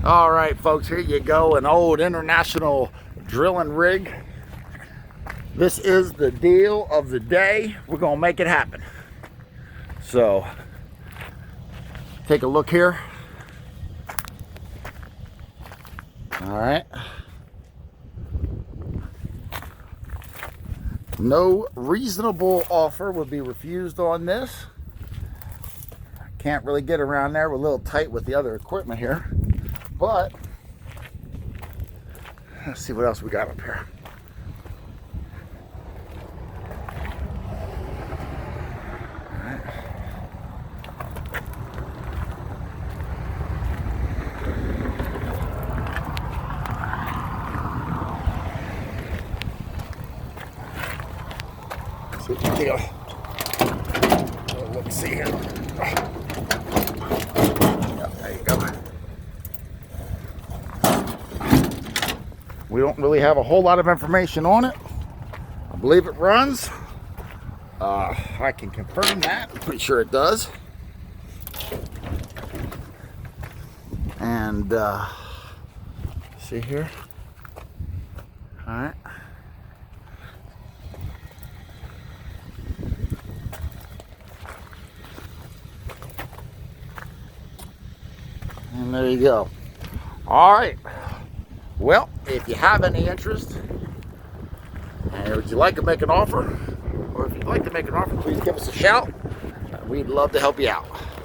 All right, folks, here you go, an old international drilling rig. This is the deal of the day. We're gonna make it happen. So, take a look here. All right. No reasonable offer would be refused on this. Can't really get around there. We're a little tight with the other equipment here. But, let's see what else we got up here. See what the deal. Let me see here. Yeah, there you go. We don't really have a whole lot of information on it. I believe it runs. I can confirm that. I'm pretty sure it does. And see here. All right. And there you go. All right. Well, if you have any interest, and would you like to make an offer, or if you'd like to make an offer, please give us a shout. We'd love to help you out.